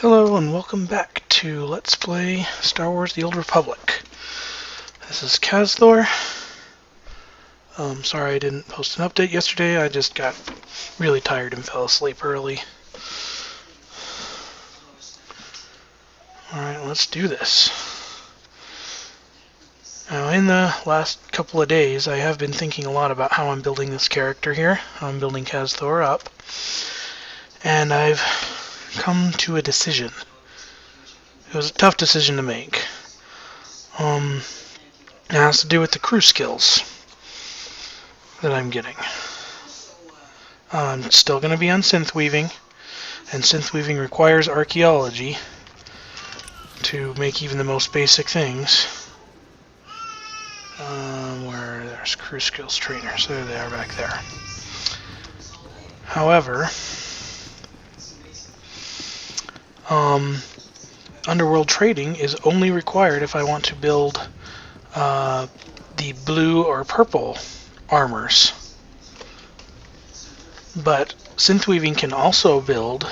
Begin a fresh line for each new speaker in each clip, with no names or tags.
Hello and welcome back to Let's Play Star Wars The Old Republic. This is Kazthor. Sorry I didn't post an update yesterday, I just got really tired and fell asleep early. Alright, let's do this. Now in the last couple of days I have been thinking a lot about how I'm building this character here. I'm building Kazthor up. And I've come to a decision. It was a tough decision to make. It has to do with the crew skills that I'm getting. I'm still going to be on synth weaving, and synth weaving requires archaeology to make even the most basic things. Where there's crew skills trainers, there they are back there. However, underworld trading is only required if I want to build the blue or purple armors. But synth weaving can also build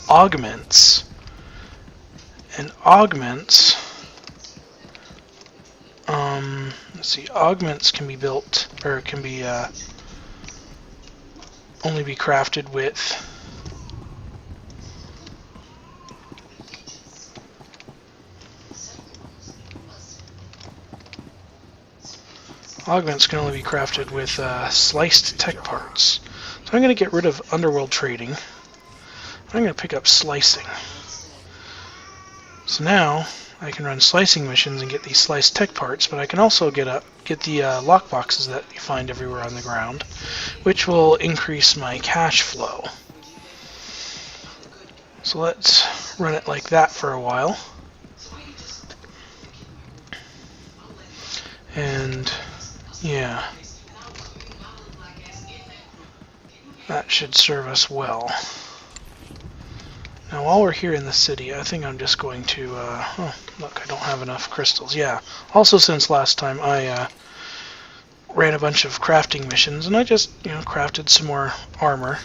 augments, and augments, let's see, augments can be built, or can be only be crafted with sliced tech parts. So I'm going to get rid of underworld trading. I'm going to pick up slicing. So now I can run slicing missions and get these sliced tech parts, but I can also get the lockboxes that you find everywhere on the ground, which will increase my cash flow. So let's run it like that for a while. And yeah, that should serve us well. Now while we're here in the city, I think I'm just going to, oh, look, I don't have enough crystals. Yeah, also since last time I ran a bunch of crafting missions, and I just, crafted some more armor,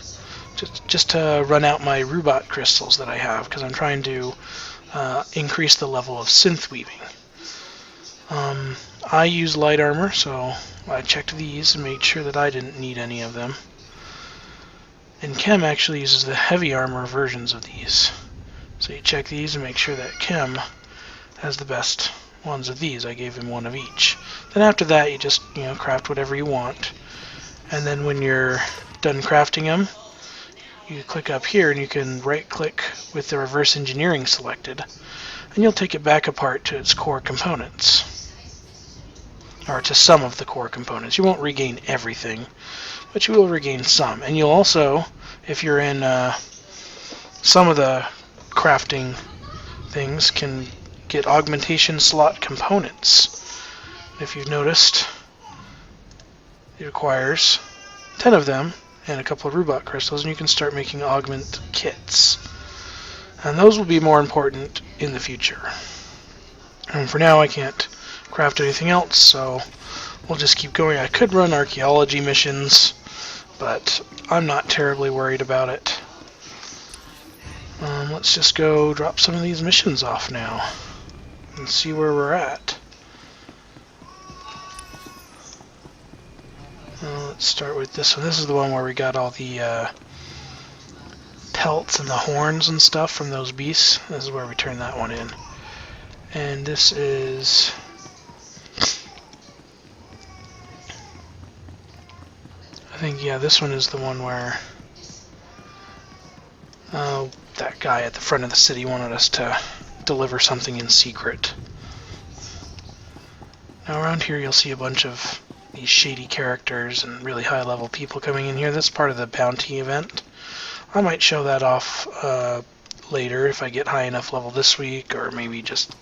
just to run out my Rubat crystals that I have, because I'm trying to increase the level of synth weaving. I use light armor, so I checked these and made sure that I didn't need any of them. And Chem actually uses the heavy armor versions of these. So you check these and make sure that Chem has the best ones of these. I gave him one of each. Then after that you just, craft whatever you want. And then when you're done crafting them, you click up here and you can right click with the reverse engineering selected, and you'll take it back apart to its core components. Or to some of the core components. You won't regain everything, but you will regain some. And you'll also, if you're in some of the crafting things, can get augmentation slot components. If you've noticed, it requires 10 of them and a couple of Rubat crystals, and you can start making augment kits. And those will be more important in the future. And for now I can't craft anything else, so we'll just keep going. I could run archaeology missions, but I'm not terribly worried about it. Let's just go drop some of these missions off now and see where we're at. Let's start with this one. This is the one where we got all the pelts and the horns and stuff from those beasts. This is where we turn that one in. And this is... I think, yeah, this one is the one where that guy at the front of the city wanted us to deliver something in secret. Now around here you'll see a bunch of these shady characters and really high level people coming in here. This is part of the bounty event. I might show that off later if I get high enough level this week, or maybe just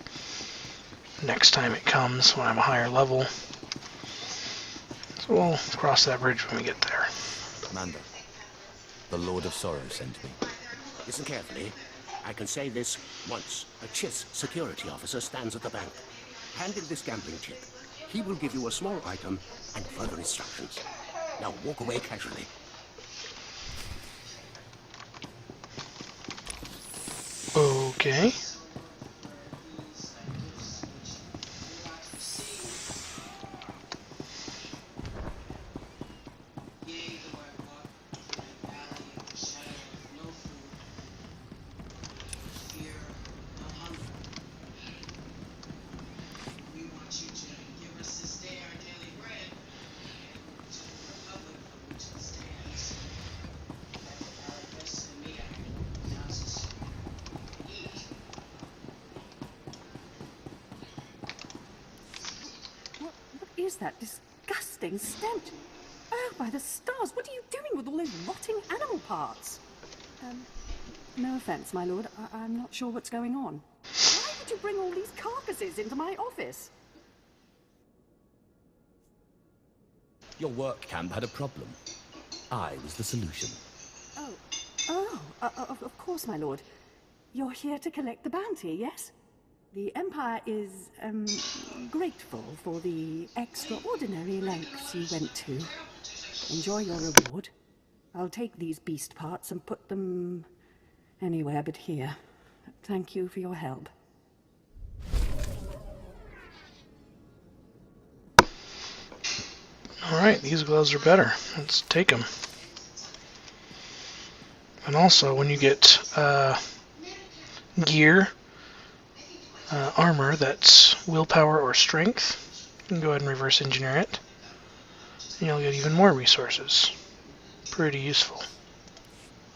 next time it comes when I'm a higher level. So we'll cross that bridge when we get there.
Commander, the Lord of Sorrow sent me.
Listen carefully. I can say this once. A Chiss security officer stands at the bank. Hand him this gambling chip. He will give you a small item and further instructions. Now walk away casually.
Okay. Okay.
What is that disgusting stench? Oh, by the stars, what are you doing with all those rotting animal parts? No offense, my lord. I'm not sure what's going on. Why would you bring all these carcasses into my office?
Your work camp had a problem. I was the solution.
Of course, my lord. You're here to collect the bounty, yes? The Empire is, grateful for the extraordinary lengths you went to. Enjoy your reward. I'll take these beast parts and put them anywhere but here. Thank you for your help.
Alright, these gloves are better. Let's take them. And also, when you get gear, armor that's willpower or strength, you can go ahead and reverse engineer it. And you'll get even more resources. Pretty useful.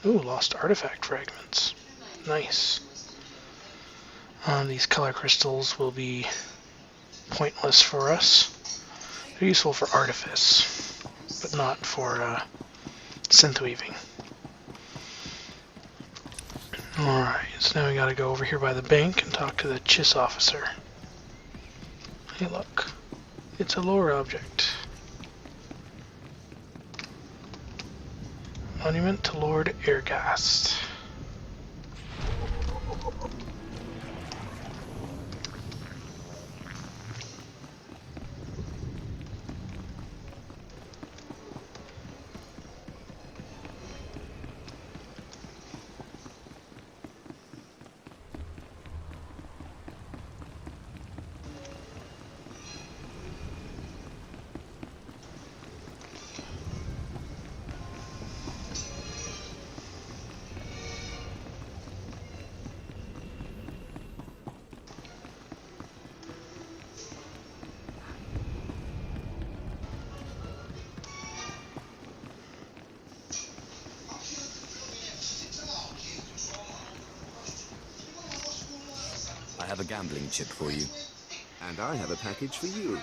Ooh, lost artifact fragments. Nice. These color crystals will be pointless for us. They're useful for artifice, but not for synth weaving. Alright, so now we gotta go over here by the bank and talk to the Chiss officer. Hey look, it's a lore object. Monument to Lord Airghast.
I have a gambling chip for you.
And I have a package for you.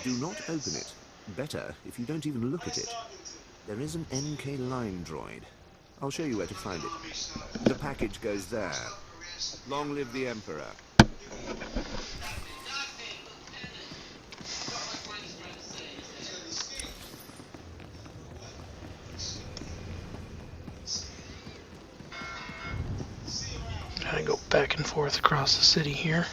Do not open it. Better if you don't even look at it. There is an NK line droid. I'll show you where to find it. The package goes there. Long live the Emperor.
Gotta go back and forth across the city here.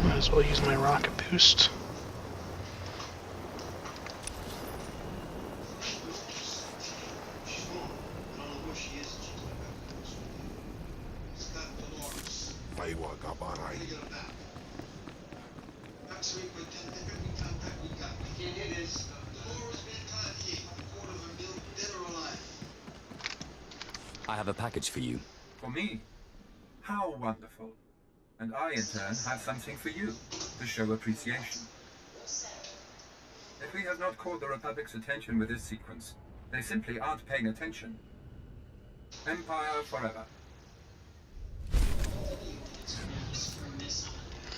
Might as well use my rocket boost.
I have a package for you.
For me? How wonderful. And I, in turn, have something for you, to show appreciation. If we have not caught the Republic's attention with this sequence, they simply aren't paying attention. Empire forever.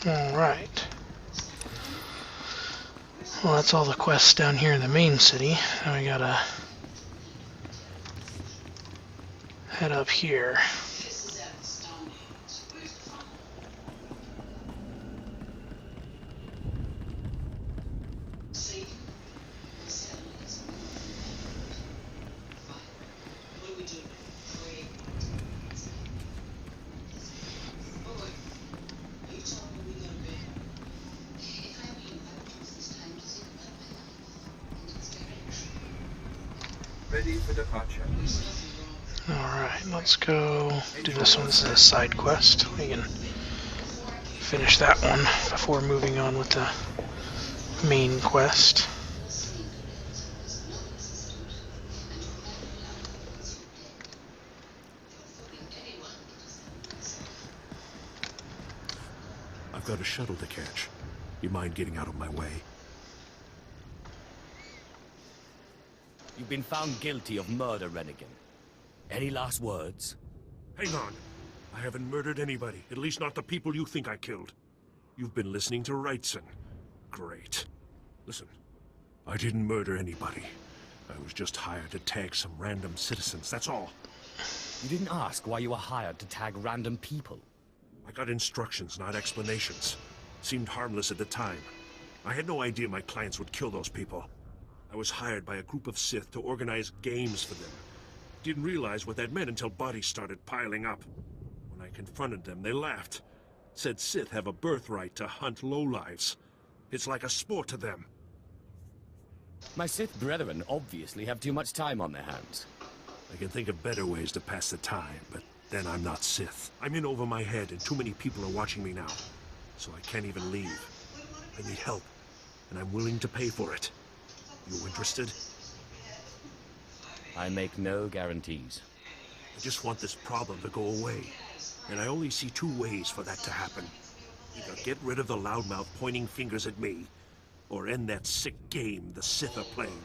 Alright. Well, that's all the quests down here in the main city. Now we gotta head up here.
Ready for departure.
Alright, let's go do this one. This is a side quest. We can finish that one before moving on with the main quest.
I've got a shuttle to catch. You mind getting out of my way?
You've been found guilty of murder, Rennigan. Any last words?
Hang on. I haven't murdered anybody, at least not the people you think I killed. You've been listening to Wrightson. Great. Listen, I didn't murder anybody. I was just hired to tag some random citizens, that's all.
You didn't ask why you were hired to tag random people.
I got instructions, not explanations. Seemed harmless at the time. I had no idea my clients would kill those people. I was hired by a group of Sith to organize games for them. Didn't realize what that meant until bodies started piling up. When I confronted them, they laughed. Said Sith have a birthright to hunt lowlives. It's like a sport to them.
My Sith brethren obviously have too much time on their hands.
I can think of better ways to pass the time, but then I'm not Sith. I'm in over my head and too many people are watching me now. So I can't even leave. I need help, and I'm willing to pay for it. You interested?
I make no guarantees.
I just want this problem to go away. And I only see two ways for that to happen. Either get rid of the loudmouth pointing fingers at me, or end that sick game the Sith are playing.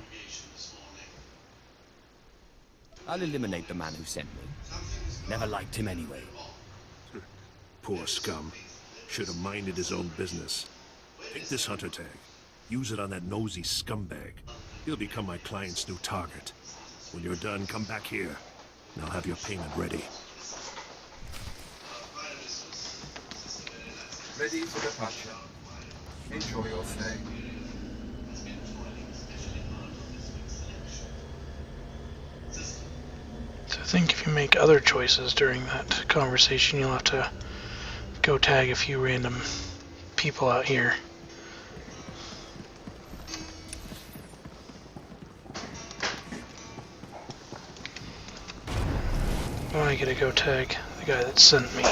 I'll eliminate the man who sent me. Never liked him anyway.
Poor scum. Should have minded his own business. Take this hunter tag. Use it on that nosy scumbag. He'll become my client's new target. When you're done, come back here, and I'll have your payment ready.
Ready for departure. Enjoy your stay.
So I think if you make other choices during that conversation, you'll have to go tag a few random people out here. Oh, I gotta go tag the guy that sent me.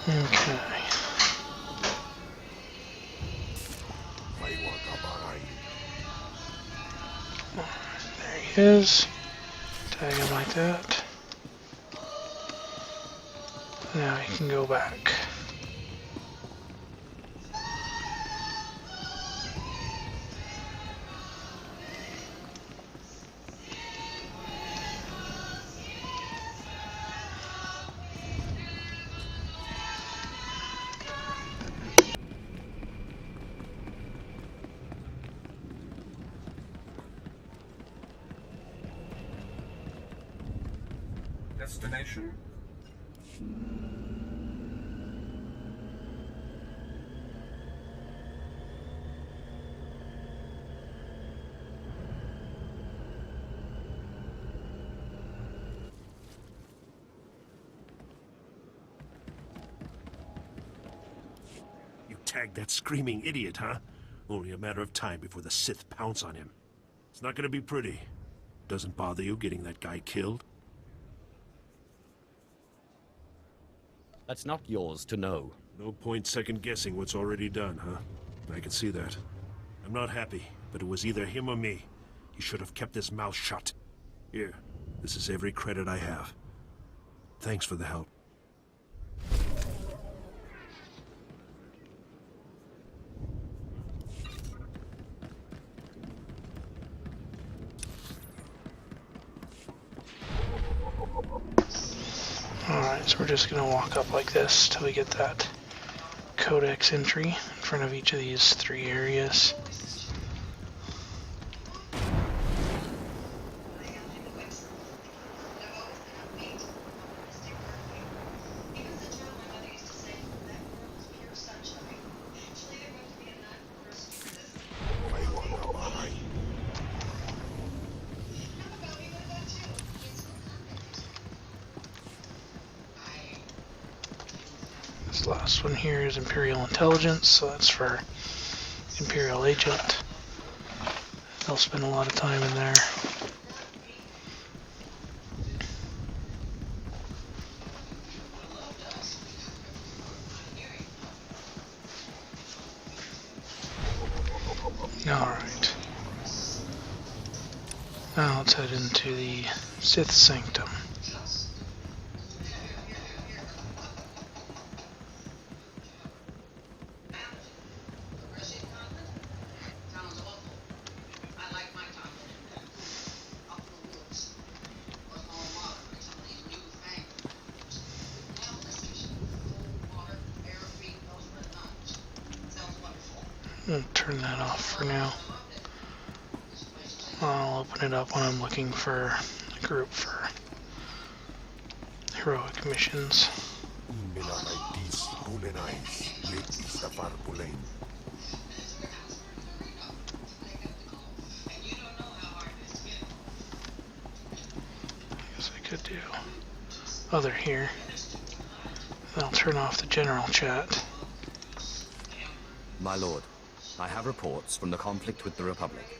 Okay. There he is. Tag him like that. Now he can go back.
Destination?
You tagged that screaming idiot, huh? Only a matter of time before the Sith pounce on him. It's not gonna be pretty. Doesn't bother you getting that guy killed?
That's not yours to know.
No point second-guessing what's already done, huh? I can see that. I'm not happy, but it was either him or me. He should have kept his mouth shut. Here, this is every credit I have. Thanks for the help.
Alright, so we're just going to walk up like this till we get that codex entry in front of each of these three areas. This last one here is Imperial Intelligence, so that's for Imperial agent. They'll spend a lot of time in there. Alright. Now let's head into the Sith Sanctum. I'll turn that off for now. I'll open it up when I'm looking for a group for heroic missions. Guess I could do other here. Then I'll turn off the general chat.
My lord, I have reports from the conflict with the Republic.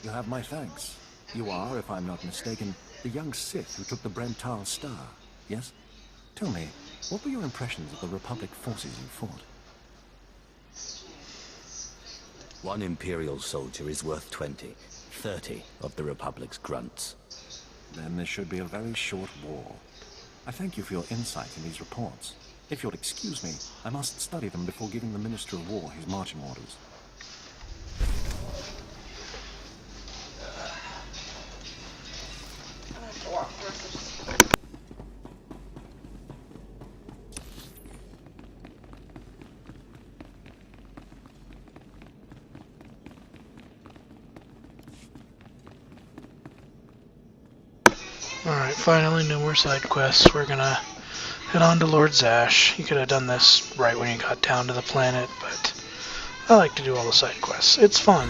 You have my thanks. You are, if I'm not mistaken, the young Sith who took the Brental Star, yes? Tell me, what were your impressions of the Republic forces you fought?
One Imperial soldier is worth 20, 30 of the Republic's grunts.
Then this should be a very short war. I thank you for your insight in these reports. If you'll excuse me, I must study them before giving the Minister of War his marching orders.
Alright, finally, no more side quests. We're gonna head on to Lord Zash. You could have done this right when you got down to the planet, but I like to do all the side quests. It's fun.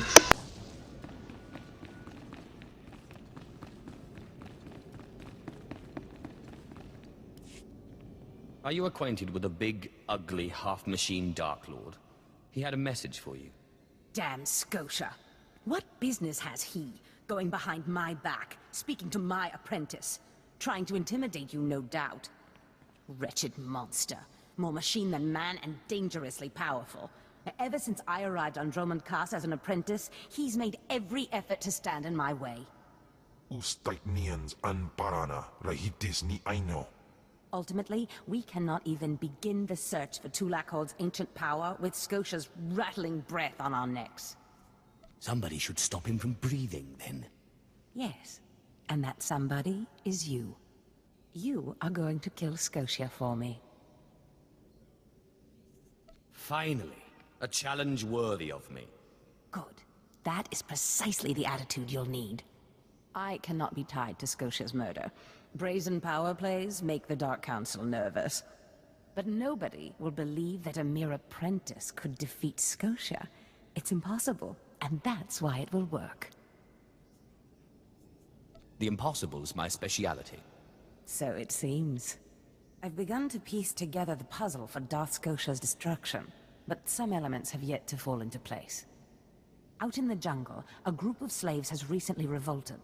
Are you acquainted with a big, ugly, half-machine Dark Lord? He had a message for you.
Damn Scotia. What business has he going behind my back, speaking to my apprentice? Trying to intimidate you, no doubt. Wretched monster. More machine than man and dangerously powerful. Ever since I arrived on Dromund Kaas as an apprentice, he's made every effort to stand in my way.
Ustaitnians anparana rahitis ni aino.
Ultimately, we cannot even begin the search for Tulakhod's ancient power with Scotia's rattling breath on our necks.
Somebody should stop him from breathing, then.
Yes, and that somebody is you. You are going to kill Scotia for me.
Finally, a challenge worthy of me.
Good. That is precisely the attitude you'll need. I cannot be tied to Scotia's murder. Brazen power plays make the Dark Council nervous. But nobody will believe that a mere apprentice could defeat Scotia. It's impossible, and that's why it will work.
The impossible's my speciality.
So it seems. I've begun to piece together the puzzle for Darth Scotia's destruction, but some elements have yet to fall into place. Out in the jungle, a group of slaves has recently revolted.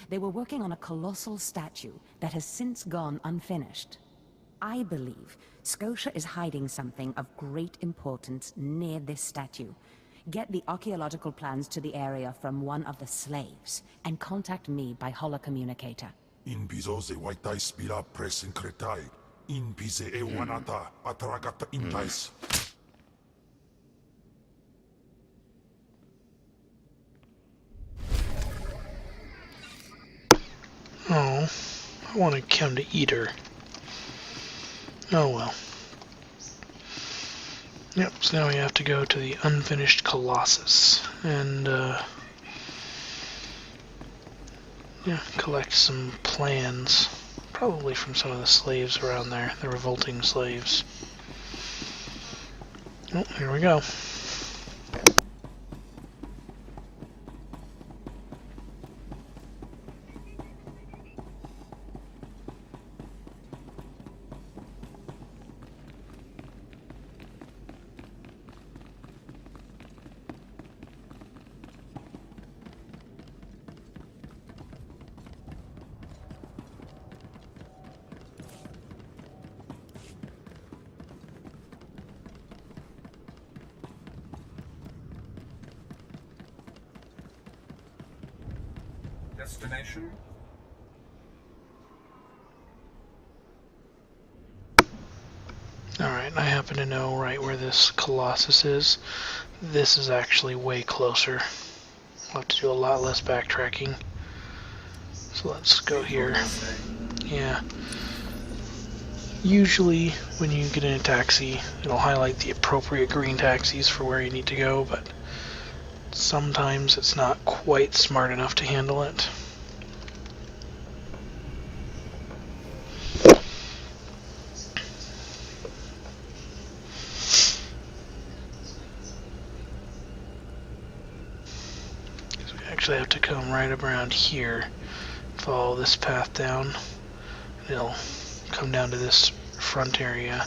They were working on a colossal statue that has since gone unfinished. I believe Scotia is hiding something of great importance near this statue. Get the archaeological plans to the area from one of the slaves, and contact me by holocommunicator.
In bizo ze waitai spila presin kretai. In bize e wanata atragata intais.
Oh, I wanted Kim to eat her. Oh well. Yep, so now we have to go to the unfinished Colossus and yeah, collect some plans, probably from some of the slaves around there, the revolting slaves. Oh, here we go.
Destination?
Alright, I happen to know right where this Colossus is. This is actually way closer. I'll have to do a lot less backtracking. So let's go here. Yeah. Usually, when you get in a taxi, it'll highlight the appropriate green taxis for where you need to go, but sometimes it's not quite smart enough to handle it. So we actually have to come right up around here, follow this path down, and it'll come down to this front area,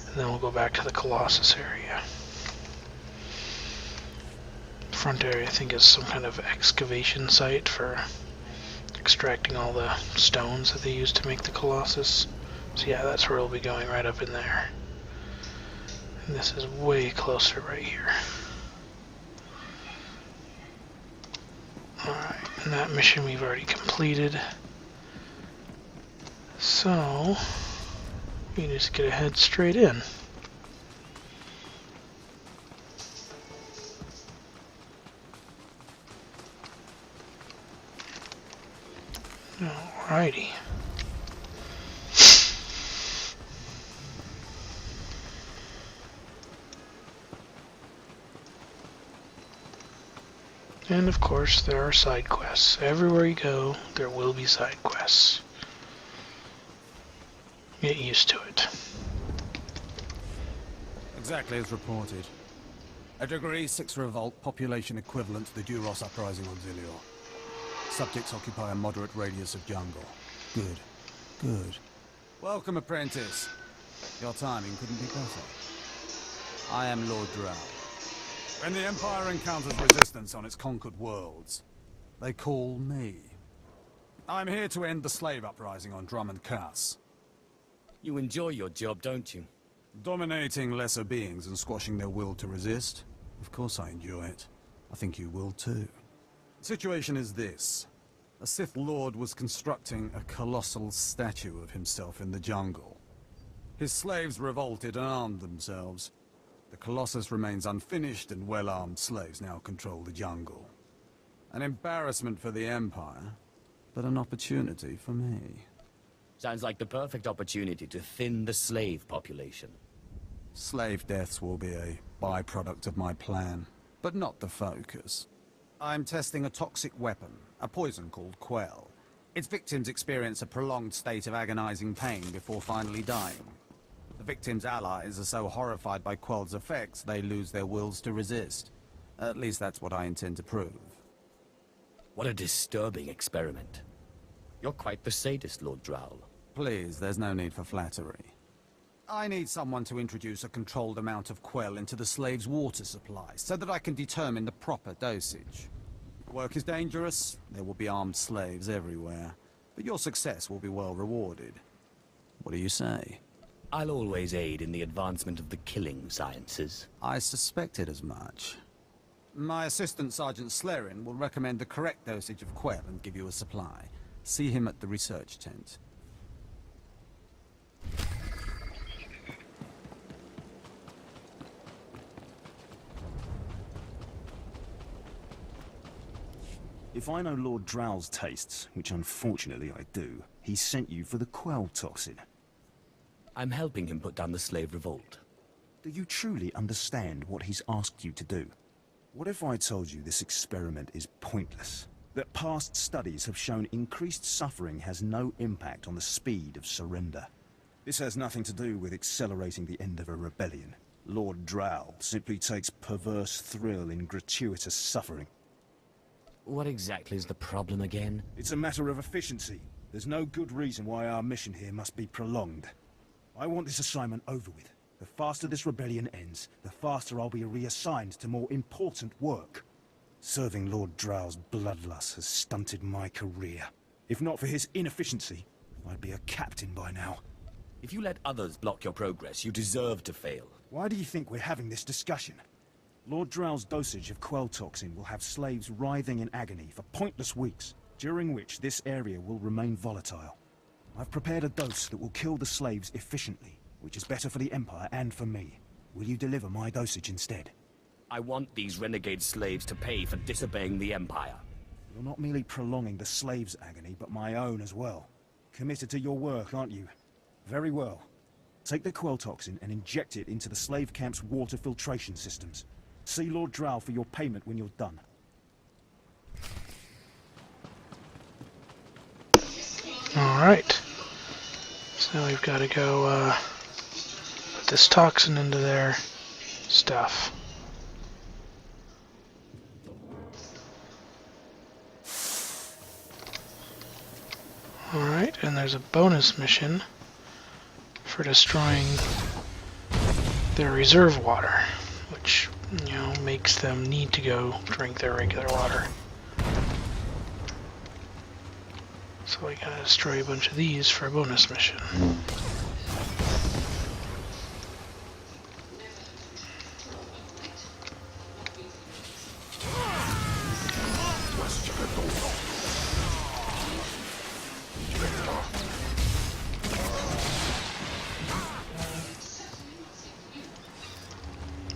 and then we'll go back to the Colossus area. Front area, I think, is some kind of excavation site for extracting all the stones that they use to make the Colossus. So yeah, that's where we'll be going, right up in there. And this is way closer right here. Alright, and that mission we've already completed. So, we just get to head straight in. Alrighty. And of course, there are side quests. Everywhere you go, there will be side quests. Get used to it.
Exactly as reported. A Degree 6 revolt, population equivalent to the Duros uprising on Zilior. Subjects occupy a moderate radius of jungle. Good. Good. Welcome, apprentice. Your timing couldn't be better. I am Lord Drow. When the Empire encounters resistance on its conquered worlds, they call me. I'm here to end the slave uprising on Drummond Cass.
You enjoy your job, don't you?
Dominating lesser beings and squashing their will to resist? Of course I enjoy it. I think you will too. The situation is this. A Sith Lord was constructing a colossal statue of himself in the jungle. His slaves revolted and armed themselves. The Colossus remains unfinished, and well-armed slaves now control the jungle. An embarrassment for the Empire, but an opportunity for me.
Sounds like the perfect opportunity to thin the slave population.
Slave deaths will be a byproduct of my plan, but not the focus. I'm testing a toxic weapon, a poison called Quell. Its victims experience a prolonged state of agonizing pain before finally dying. The victims' allies are so horrified by Quell's effects, they lose their wills to resist. At least that's what I intend to prove.
What a disturbing experiment. You're quite the sadist, Lord Drow.
Please, there's no need for flattery. I need someone to introduce a controlled amount of Quell into the slaves' water supply, so that I can determine the proper dosage. Work is dangerous, there will be armed slaves everywhere, but your success will be well rewarded. What do you say?
I'll always aid in the advancement of the killing sciences.
I suspected as much. My assistant, Sergeant Slerin, will recommend the correct dosage of Quell and give you a supply. See him at the research tent.
If I know Lord Drow's tastes, which unfortunately I do, he sent you for the Quell toxin.
I'm helping him put down the slave revolt.
Do you truly understand what he's asked you to do? What if I told you this experiment is pointless? That past studies have shown increased suffering has no impact on the speed of surrender? This has nothing to do with accelerating the end of a rebellion. Lord Drow simply takes perverse thrill in gratuitous suffering.
What exactly is the problem again?
It's a matter of efficiency. There's no good reason why our mission here must be prolonged. I want this assignment over with. The faster this rebellion ends, the faster I'll be reassigned to more important work. Serving Lord Drow's bloodlust has stunted my career. If not for his inefficiency, I'd be a captain by now.
If you let others block your progress, you deserve to fail.
Why do you think we're having this discussion? Lord Drow's dosage of Quell toxin will have slaves writhing in agony for pointless weeks. during which this area will remain volatile. I've prepared a dose that will kill the slaves efficiently, which is better for the Empire and for me. Will you deliver my dosage instead?
I want these renegade slaves to pay for disobeying the Empire.
You're not merely prolonging the slaves' agony, but my own as well. Committed to your work, aren't you? Very well. Take the quell toxin and inject it into the slave camp's water filtration systems. See Lord Drow for your payment when you're done.
Alright. So we've got to go put this toxin into their stuff. Alright, and there's a bonus mission for destroying their reserve water, which, you know, makes them need to go drink their regular water. So we gotta destroy a bunch of these for a bonus mission.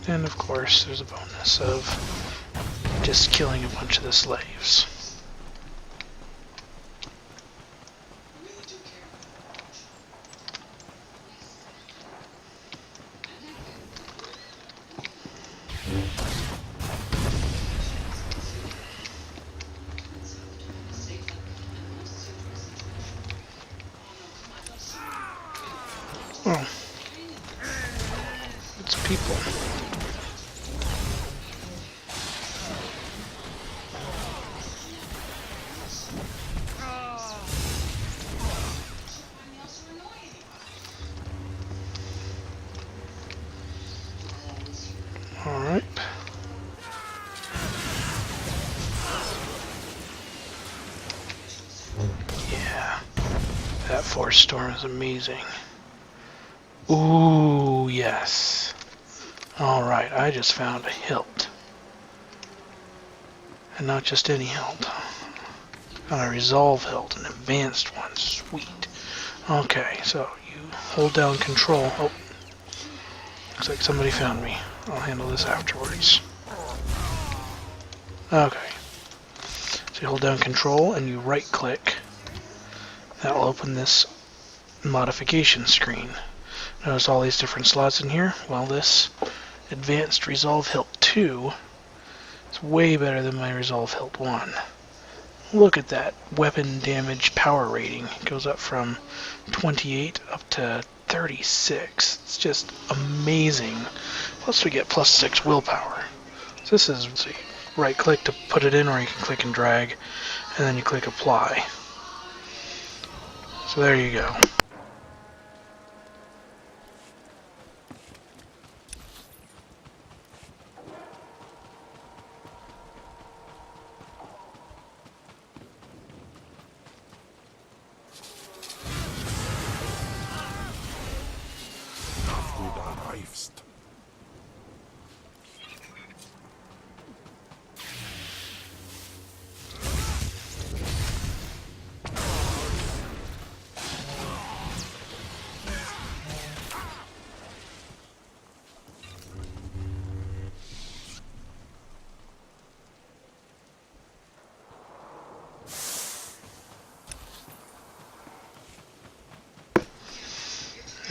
And of course, there's a bonus of just killing a bunch of the slaves. Oh, it's people. Alright. Yeah, that force storm is amazing. Ooh, yes. Alright, I just found a hilt. And not just any hilt. Found a resolve hilt, an advanced one. Sweet. Okay, so you hold down control. Oh, looks like somebody found me. I'll handle this afterwards. Okay. So you hold down control and you right click. That will open this modification screen. Notice all these different slots in here. Well, this Advanced Resolve Hilt 2 is way better than my Resolve Hilt 1. Look at that weapon damage power rating. It goes up from 28 up to 36. It's just amazing. Plus we get plus 6 willpower. So this is, so you right click to put it in, or you can click and drag, and then you click apply. So there you go.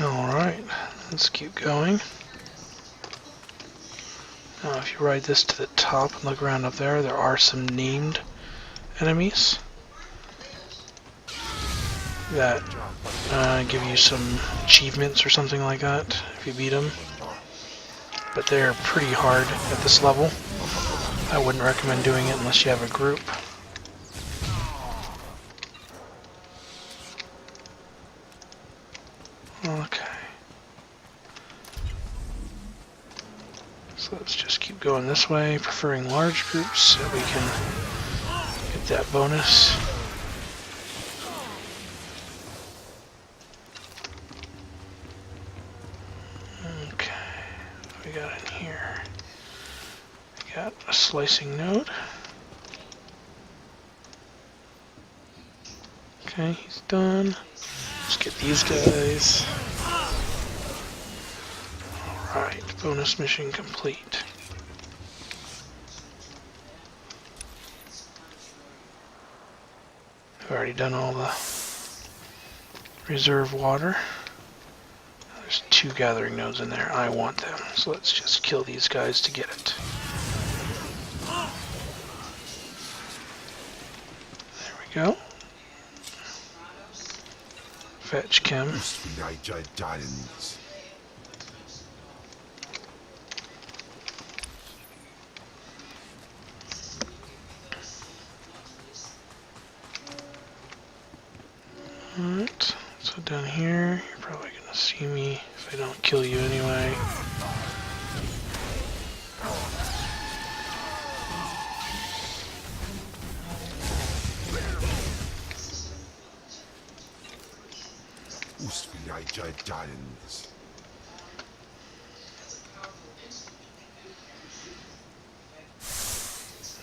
Alright, let's keep going. Now if you ride this to the top and look around up there, there are some named enemies that give you some achievements or something like that if you beat them. But they're pretty hard at this level. I wouldn't recommend doing it unless you have a group. Okay. So let's just keep going this way, preferring large groups so we can get that bonus. Okay, what we got in here? We got a slicing node. Okay, he's done. Let's get these guys. Alright, bonus mission complete. I've already done all the reserve water. There's 2 gathering nodes in there. I want them, so let's just kill these guys to get it. There we go. Fetch Chem. Alright, so down here, you're probably gonna see me if I don't kill you anyway.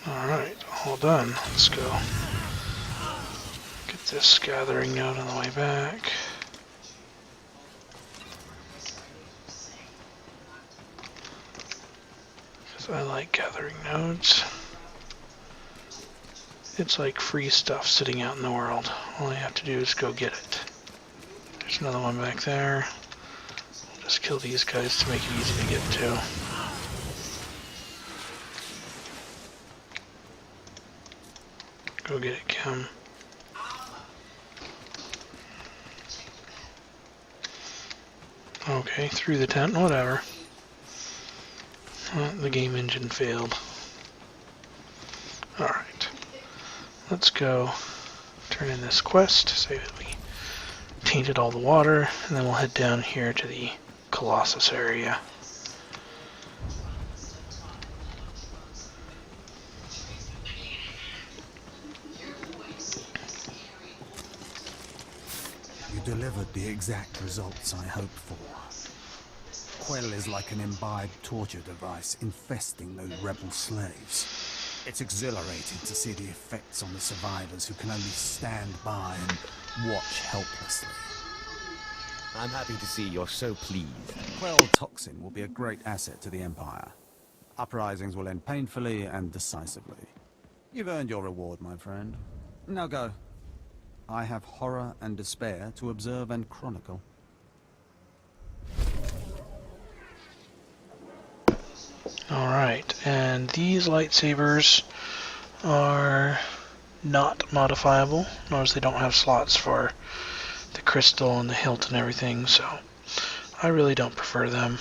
Alright, all done. Let's go. Get this gathering node on the way back. Because I like gathering nodes. It's like free stuff sitting out in the world. All I have to do is go get it. There's another one back there. I'll just kill these guys to make it easy to get to. Go get it, Kim. Okay, through the tent, whatever. The game engine failed. Alright. Let's go turn in this quest, say that we tainted all the water, and then we'll head down here to the Colossus area.
You delivered the exact results I hoped for. Quell is like an imbibed torture device infesting those rebel slaves. It's exhilarating to see the effects on the survivors who can only stand by and watch helplessly.
I'm happy to see you're so pleased.
Quell toxin will be a great asset to the Empire. Uprisings will end painfully and decisively. You've earned your reward, my friend. Now go. I have horror and despair to observe and chronicle.
Alright, and these lightsabers are not modifiable. Notice they don't have slots for the crystal and the hilt and everything, so I really don't prefer them.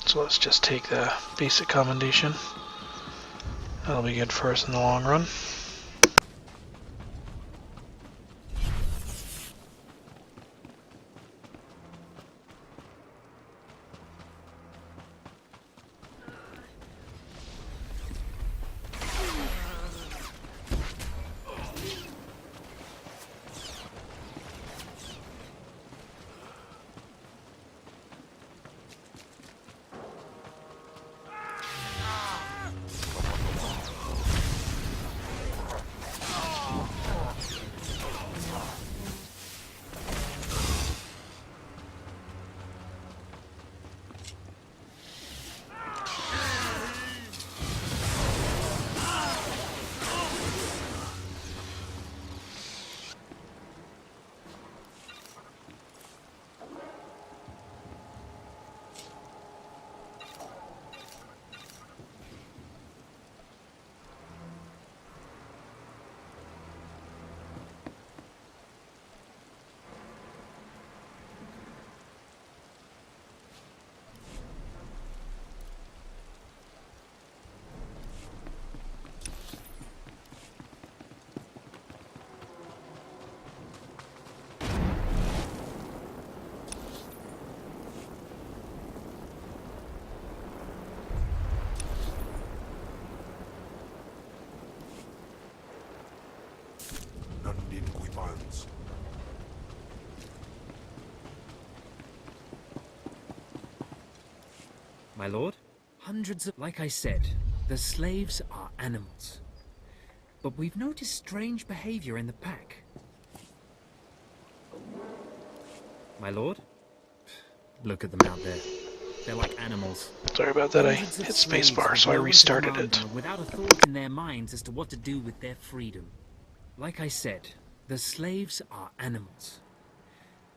So let's just take the basic commendation. That'll be good for us in the long run.
My lord, hundreds of... Like I said, the slaves are animals. But we've noticed strange behavior in the pack. My lord? Look at them out there. They're like animals.
Sorry about that, I
Hundreds of
hit
slaves
spacebar,
with
so I
no one to
restarted
command
it.
them, without a thought in their minds as to what to do with their freedom. Like I said, the slaves are animals.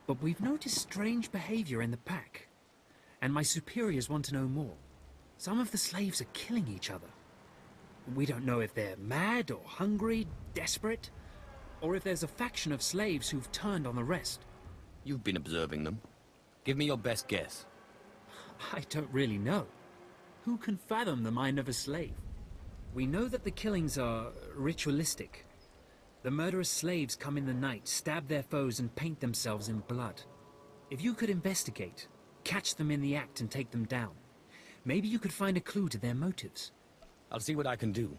But we've noticed strange behavior in the pack. And my superiors want to know more. Some of the slaves are killing each other. We don't know if they're mad or hungry, desperate, or if there's a faction of slaves who've turned on the rest.
You've been observing them. Give me your best guess.
I don't really know. Who can fathom the mind of a slave? We know that the killings are ritualistic. The murderous slaves come in the night, stab their foes, and paint themselves in blood. If you could investigate, catch them in the act and take them down, maybe you could find a clue to their motives.
I'll see what I can do.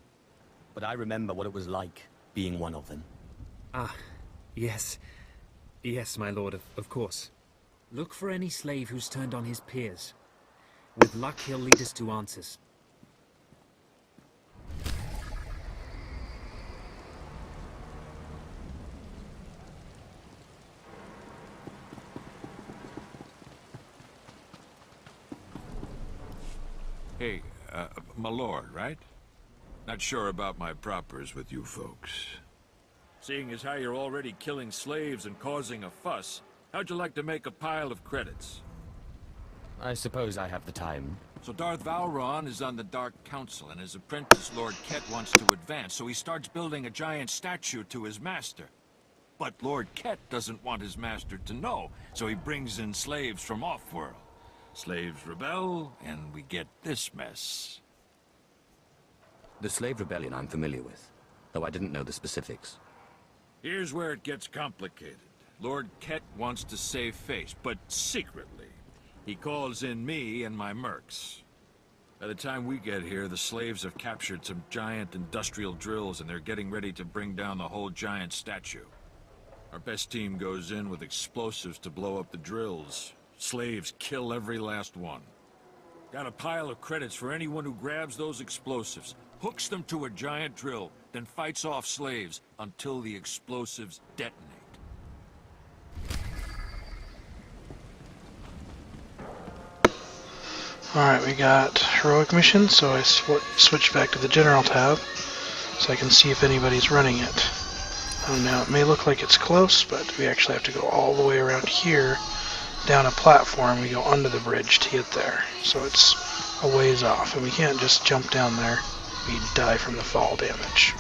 But I remember what it was like being one of them.
Ah, yes. Yes, my lord, of course. Look for any slave who's turned on his peers. With luck, he'll lead us to answers.
Hey, my lord, right? Not sure about my propers with you folks. Seeing as how you're already killing slaves and causing a fuss, how'd you like to make a pile of credits?
I suppose I have the time.
So Darth Valron is on the Dark Council, and his apprentice, Lord Ket, wants to advance, so he starts building a giant statue to his master. But Lord Ket doesn't want his master to know, so he brings in slaves from off-world. Slaves rebel, and we get this mess.
The slave rebellion I'm familiar with, though I didn't know the specifics.
Here's where it gets complicated. Lord Ket wants to save face, but secretly. He calls in me and my mercs. By the time we get here, the slaves have captured some giant industrial drills, and they're getting ready to bring down the whole giant statue. Our best team goes in with explosives to blow up the drills. Slaves kill every last one. Got a pile of credits for anyone who grabs those explosives, hooks them to a giant drill, then fights off slaves until the explosives detonate.
Alright, we got heroic mission, so I switched back to the general tab so I can see if anybody's running it. Now, it may look like it's close, but we actually have to go all the way around here, down a platform. We go under the bridge to get there, so it's a ways off, and we can't just jump down there. We'd die from the fall damage.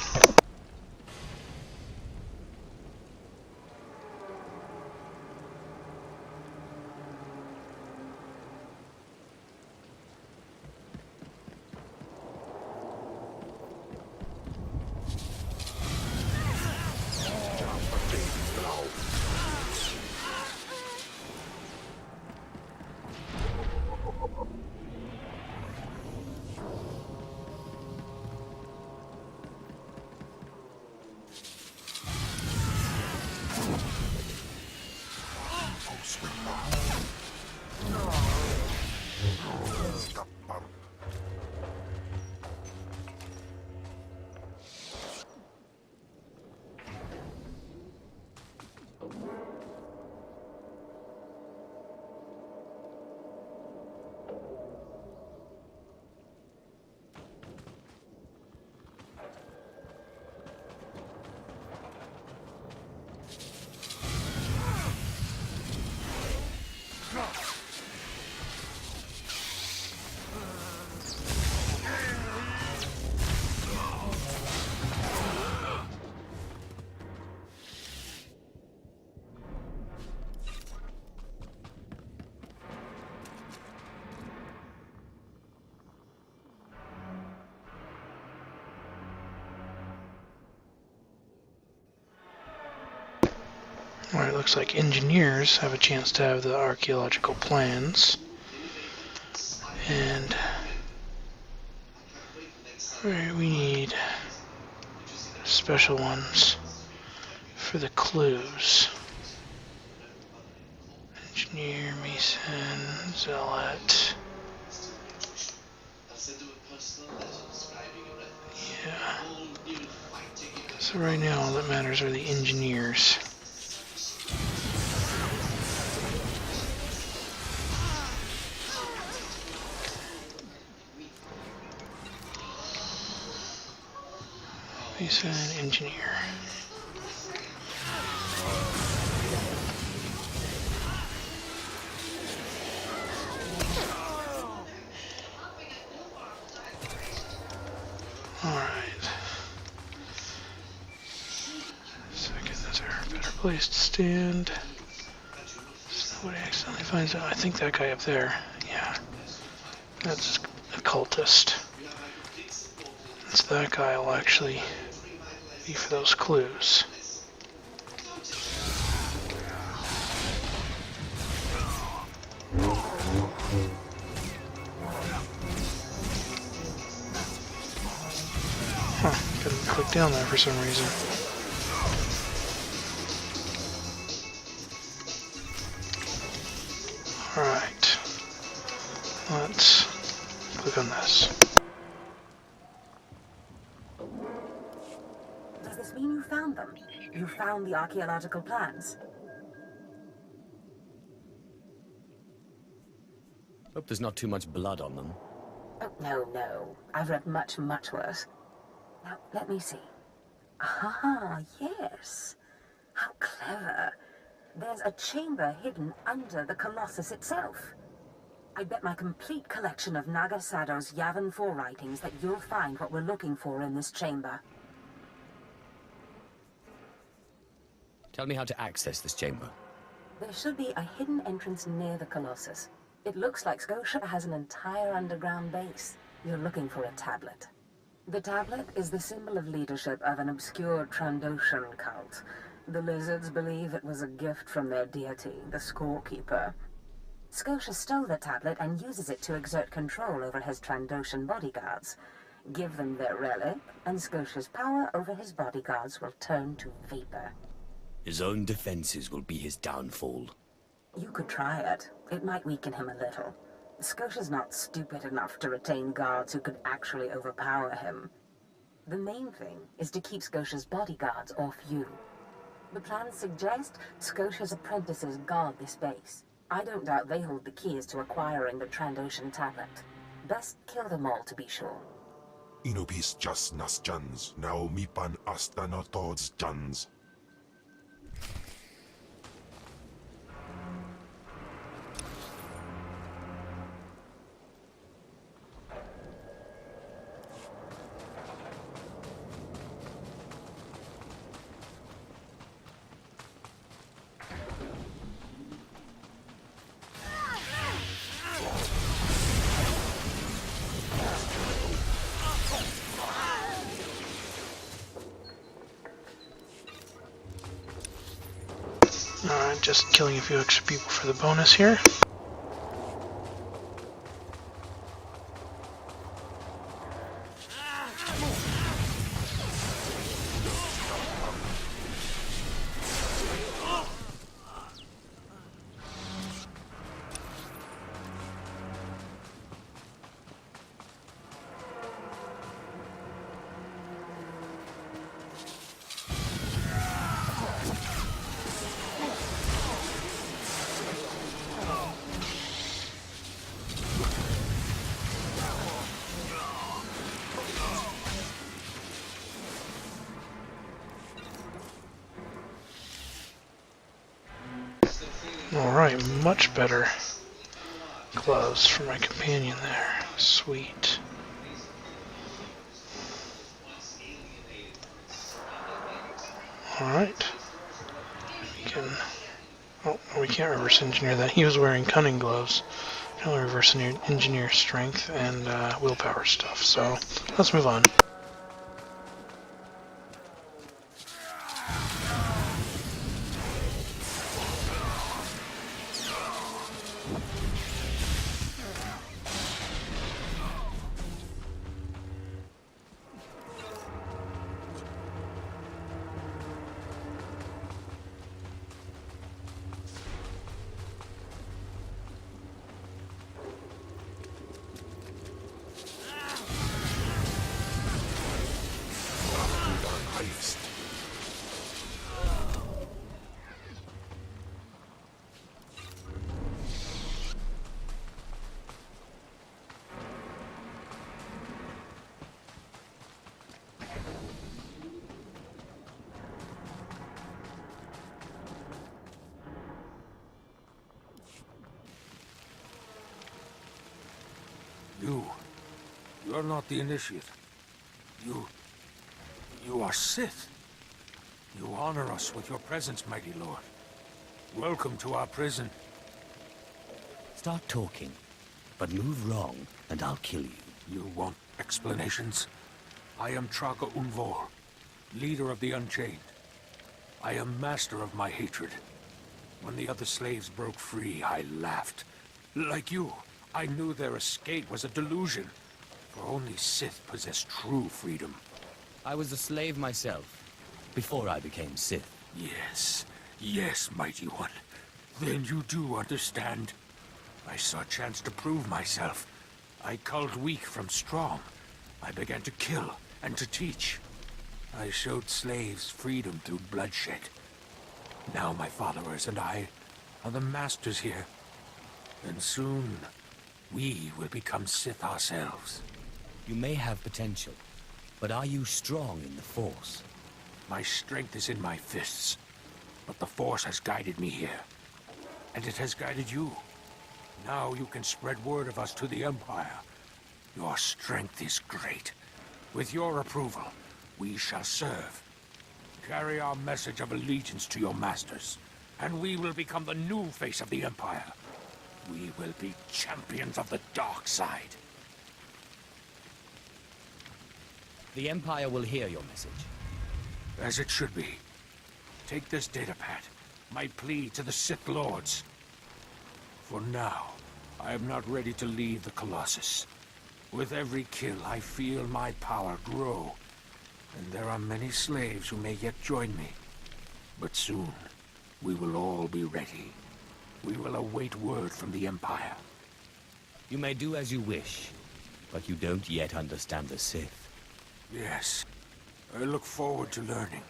Alright, looks like engineers have a chance to have the archaeological plans. And alright, we need special ones for the clues. Engineer, Mason, Zealot. Yeah. So right now all that matters are the engineers. He's an engineer. Alright. Second, is there a better place to stand? So nobody accidentally finds out. I think that guy up there. Yeah. That's a cultist. It's that guy will actually be for those clues. Huh, couldn't click down there for some reason. Alright. Let's click on this.
Does this mean you found them? You found the archaeological plans?
Hope there's not too much blood on them.
Oh, no. I've read much, much worse. Now, let me see. Ah, yes. How clever. There's a chamber hidden under the Colossus itself. I bet my complete collection of Naga Sado's Yavin 4 writings that you'll find what we're looking for in this chamber.
Tell me how to access this chamber.
There should be a hidden entrance near the Colossus. It looks like Scotia has an entire underground base. You're looking for a tablet. The tablet is the symbol of leadership of an obscure Trandoshan cult. The lizards believe it was a gift from their deity, the Scorekeeper. Scotia stole the tablet and uses it to exert control over his Trandoshan bodyguards. Give them their relic, and Scotia's power over his bodyguards will turn to vapor.
His own defenses will be his downfall.
You could try it. It might weaken him a little. Scotia's not stupid enough to retain guards who could actually overpower him. The main thing is to keep Scotia's bodyguards off you. The plans suggest Scotia's apprentices guard this base. I don't doubt they hold the keys to acquiring the Trandoshan tablet. Best kill them all to be sure.
Inubis just nas jans, now mipan asta no tods jans.
Alright, just killing a few extra people for the bonus here. Alright, much better gloves for my companion there. Sweet. Alright. We can... Oh, we can't reverse engineer that. He was wearing cunning gloves. We can only reverse engineer strength and willpower stuff, so let's move on.
You're not the initiate. You are Sith. You honor us with your presence, mighty lord. Welcome to our prison.
Start talking, but move wrong, and I'll kill you.
You want explanations? I am Traga Unvor, leader of the Unchained. I am master of my hatred. When the other slaves broke free, I laughed. Like you, I knew their escape was a delusion, for only Sith possess true freedom.
I was a slave myself, before I became Sith.
Yes, mighty one. Then you do understand. I saw a chance to prove myself. I culled weak from strong. I began to kill and to teach. I showed slaves freedom through bloodshed. Now my followers and I are the masters here. And soon, we will become Sith ourselves.
You may have potential, but are you strong in the Force?
My strength is in my fists, but the Force has guided me here. And it has guided you. Now you can spread word of us to the Empire. Your strength is great. With your approval, we shall serve. Carry our message of allegiance to your masters, and we will become the new face of the Empire. We will be champions of the dark side.
The Empire will hear your message.
As it should be. Take this datapad, my plea to the Sith Lords. For now, I am not ready to leave the Colossus. With every kill, I feel my power grow. And there are many slaves who may yet join me. But soon, we will all be ready. We will await word from the Empire.
You may do as you wish, but you don't yet understand the Sith.
Yes. I look forward to learning.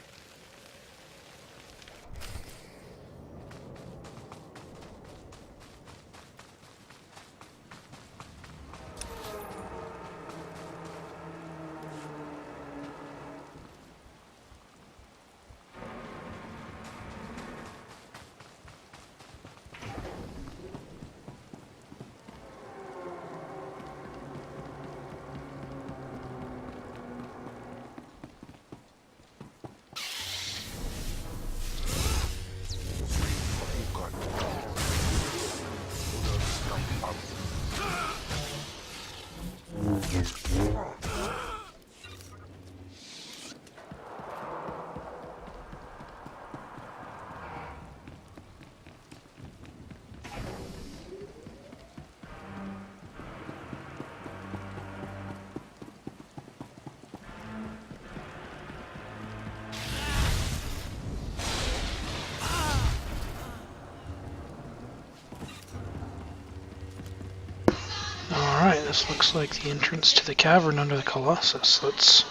Alright, this looks like the entrance to the cavern under the Colossus. Let's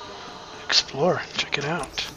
explore, check it out.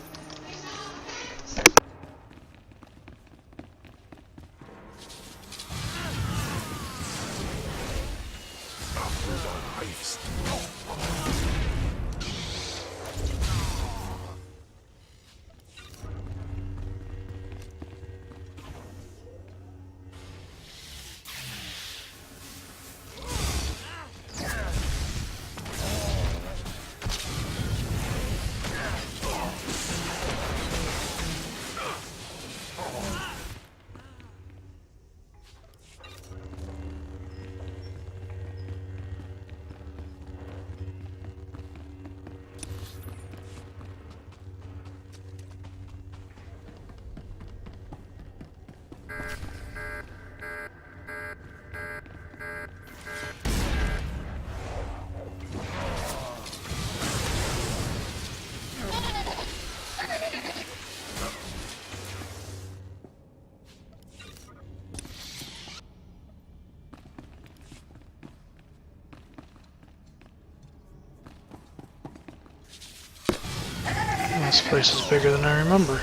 This place is bigger than I remember.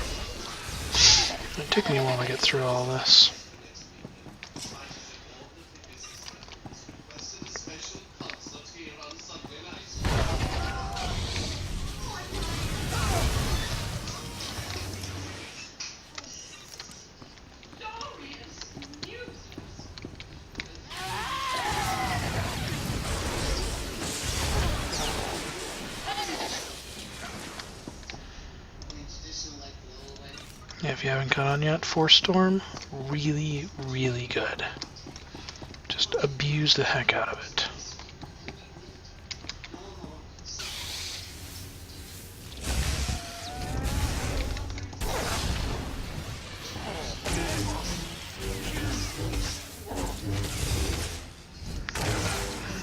It took me a while to get through all this. Yeah, if you haven't caught on yet, Force Storm, really, really good. Just abuse the heck out of it.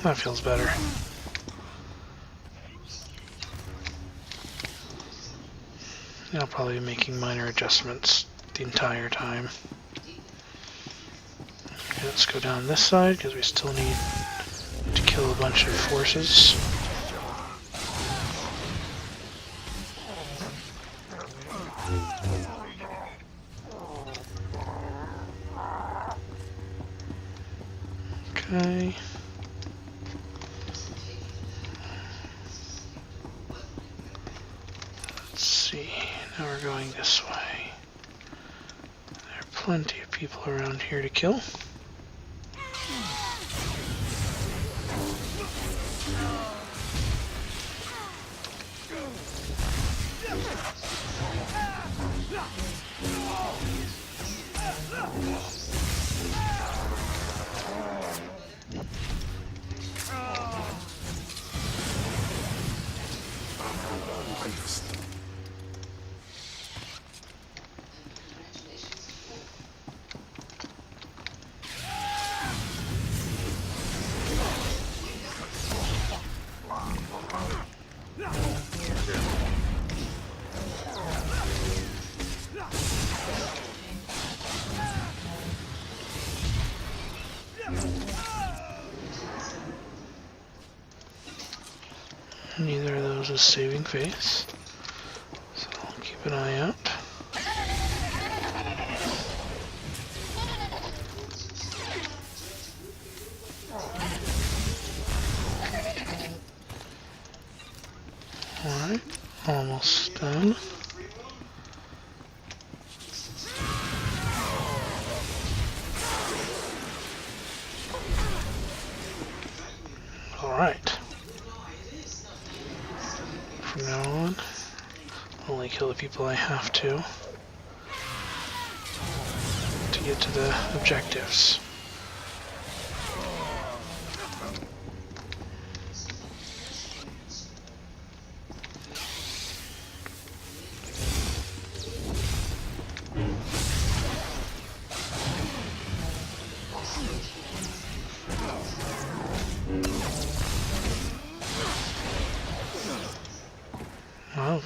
That feels better. I'll probably be making minor adjustments the entire time. Okay, let's go down this side because we still need to kill a bunch of forces. Okay. Let's see. Now we're going this way. There are plenty of people around here to kill. Neither of those is saving face, so I'll keep an eye out. Alright, almost done. Alright. From now on, only kill the people I have to get to the objectives. Well,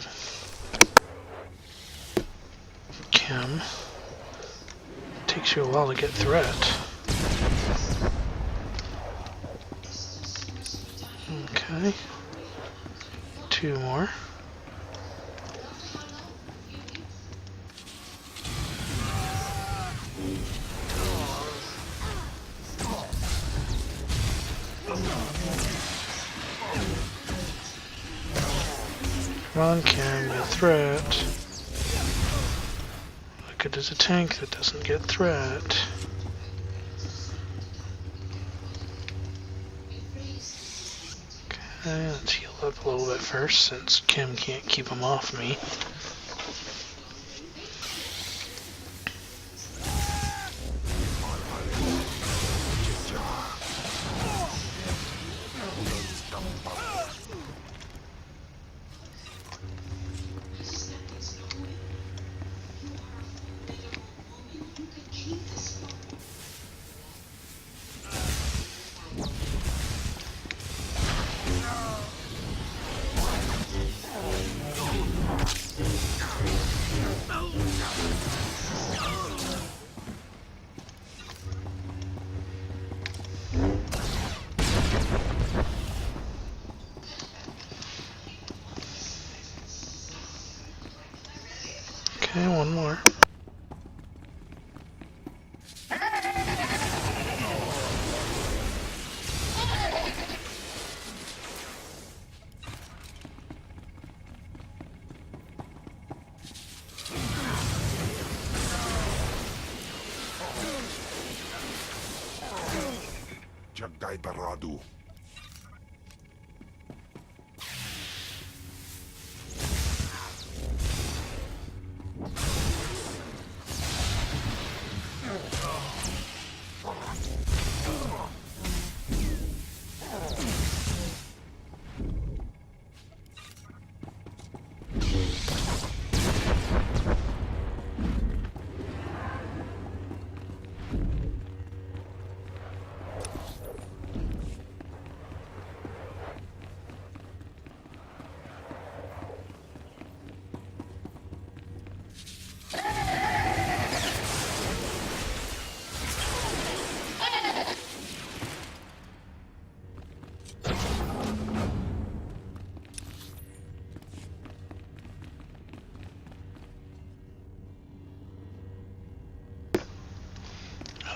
Chem, takes you a while to get threat. Okay, 2 more. Come on, Cam, get threat. Look at it as a tank that doesn't get threat. Okay, let's heal up a little bit first since Kim can't keep them off me. Okay, 1 more.
Jagdai Baradu.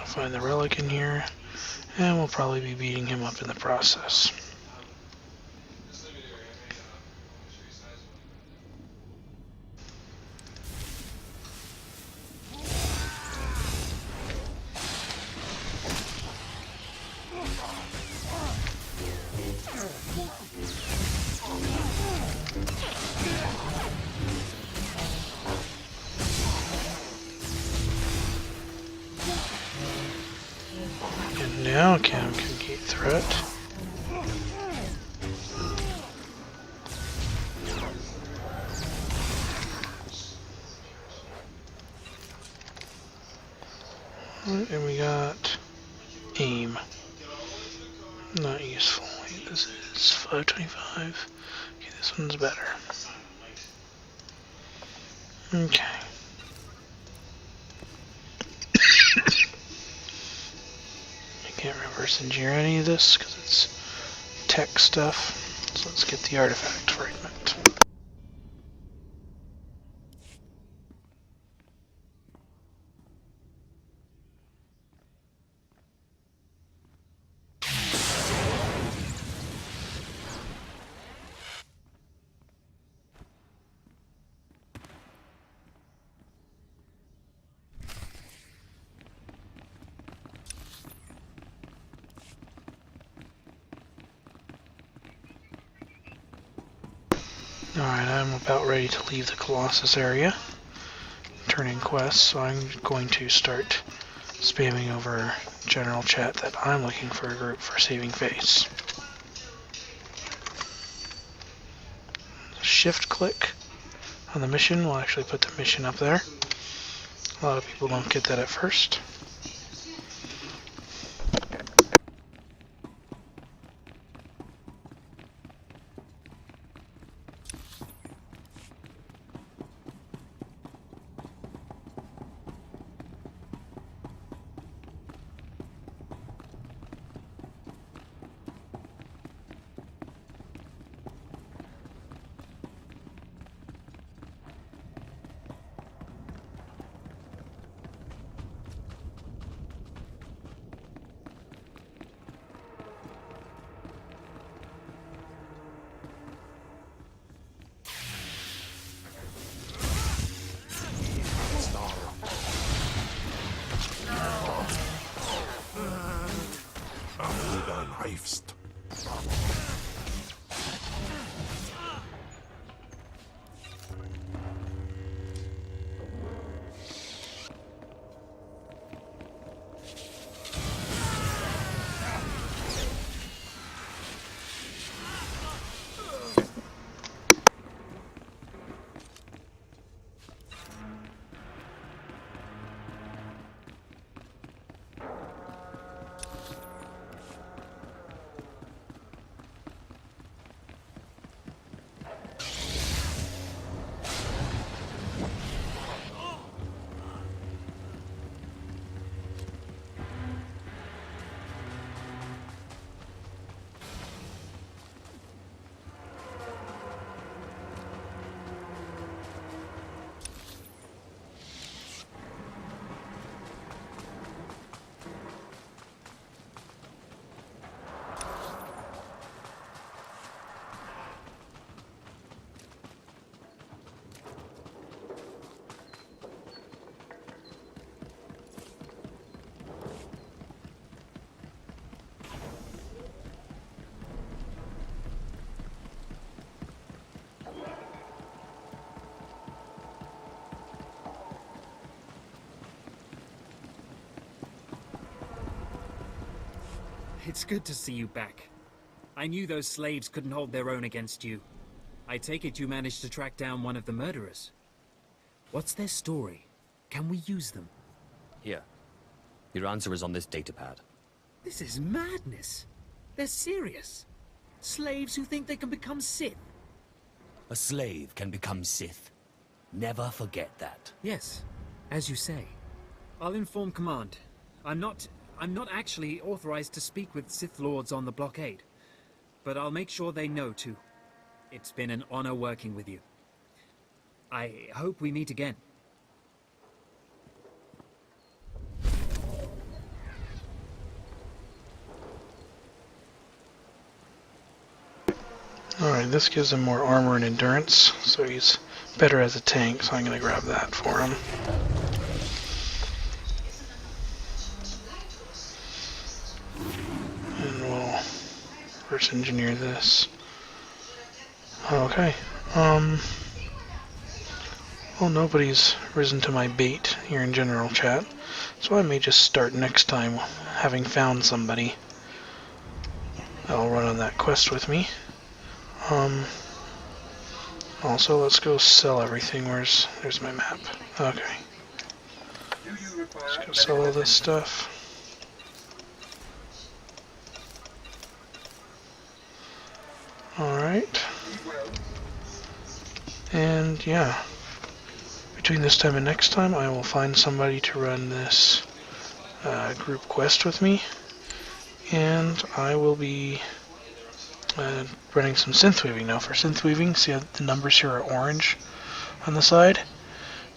find the relic in here, and we'll probably be beating him up in the process. And now Cam can gate threat. And we got aim. Not useful. Wait, this is 525. Okay, this one's better. Okay. I can't reverse engineer any of this because it's tech stuff. So let's get the artifact fragment. Alright, I'm about ready to leave the Colossus area, turn in quests, so I'm going to start spamming over general chat that I'm looking for a group for saving face. Shift click on the mission will actually put the mission up there. A lot of people don't get that at first.
It's good to see you back. I knew those slaves couldn't hold their own against you. I take it you managed to track down one of the murderers. What's their story? Can we use them?
Here. Your answer is on this datapad.
This is madness. They're serious. Slaves who think they can become Sith.
A slave can become Sith. Never forget that.
Yes, as you say. I'll inform Command. I'm not actually authorized to speak with Sith Lords on the blockade, but I'll make sure they know too. It's been an honor working with you. I hope we meet again.
Alright, this gives him more armor and endurance, so he's better as a tank, so I'm going to grab that for him. And we'll reverse engineer this. Okay, well, nobody's risen to my bait here in general chat, so I may just start next time having found somebody that'll run on that quest with me. Also, let's go sell everything. There's my map. Okay. Let's go sell all this stuff. Alright. And yeah. Between this time and next time, I will find somebody to run this group quest with me. And I will be running some synth weaving. Now for synth weaving, see how the numbers here are orange on the side?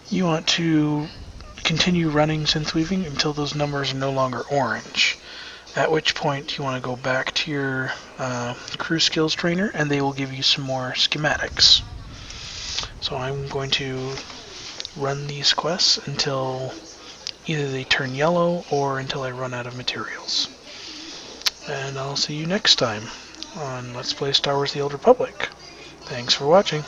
You want to continue running synth weaving until those numbers are no longer orange. At which point you want to go back to your crew skills trainer and they will give you some more schematics. So I'm going to run these quests until either they turn yellow or until I run out of materials. And I'll see you next time on Let's Play Star Wars The Old Republic. Thanks for watching.